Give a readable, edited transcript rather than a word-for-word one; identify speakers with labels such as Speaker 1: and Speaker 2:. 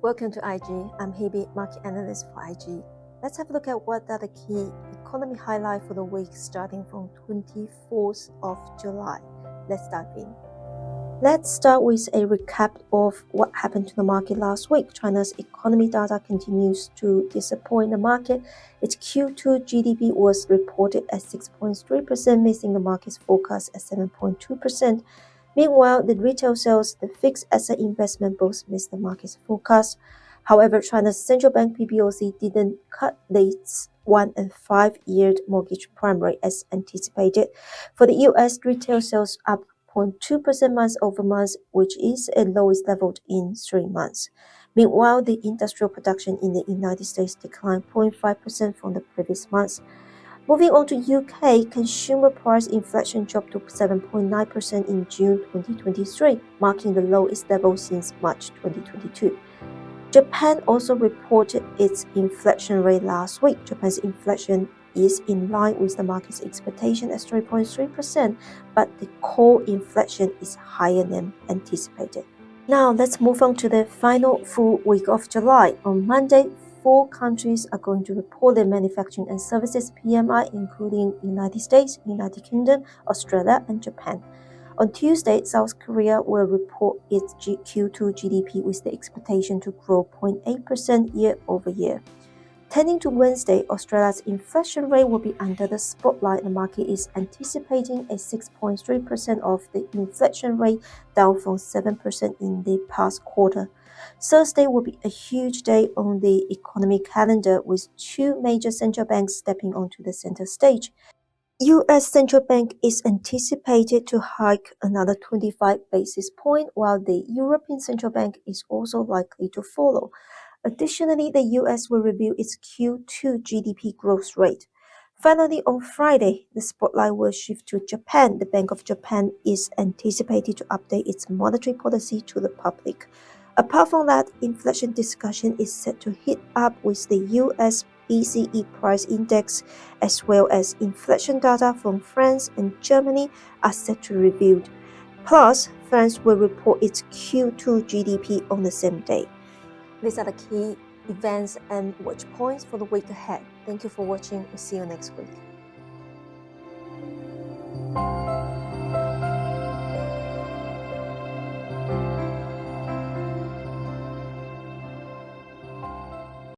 Speaker 1: Welcome to IG. I'm Hebe, market analyst for IG. Let's have a look at what are the key economy highlights for the week starting from 24th of July. Let's dive in. Let's start with a recap of what happened to the market last week. China's economy data continues to disappoint the market. Its Q2 GDP was reported at 6.3%, missing the market's forecast at 7.2%. Meanwhile, the retail sales, the fixed asset investment both missed the market's forecast. However, China's central bank PBOC didn't cut its 1 and 5-year mortgage prime rate as anticipated. For the US, retail sales up 0.2% month over month, which is a lowest level in 3 months. Meanwhile, the industrial production in the United States declined 0.5% from the previous month. Moving on to UK, consumer price inflation dropped to 7.9% in June 2023, marking the lowest level since March 2022. Japan also reported its inflation rate last week. Japan's inflation is in line with the market's expectation at 3.3%, but the core inflation is higher than anticipated. Now let's move on to the final full week of July. On Monday, 4 countries are going to report their manufacturing and services PMI, including United States, United Kingdom, Australia, and Japan. On Tuesday, South Korea will report its Q2 GDP with the expectation to grow 0.8% year-over-year. Turning to Wednesday, Australia's inflation rate will be under the spotlight. The market is anticipating a 6.3% of the inflation rate, down from 7% in the past quarter. Thursday will be a huge day on the economic calendar, with 2 major central banks stepping onto the center stage. U.S. Central Bank is anticipated to hike another 25 basis points, while the European Central Bank is also likely to follow. Additionally, the U.S. will review its Q2 GDP growth rate. Finally, on Friday, the spotlight will shift to Japan. The Bank of Japan is anticipated to update its monetary policy to the public. Apart from that, inflation discussion is set to heat up with the U.S. PCE price index, as well as inflation data from France and Germany are set to be reviewed. Plus, France will report its Q2 GDP on the same day. These are the key events and watch points for the week ahead. Thank you for watching. We'll see you next week.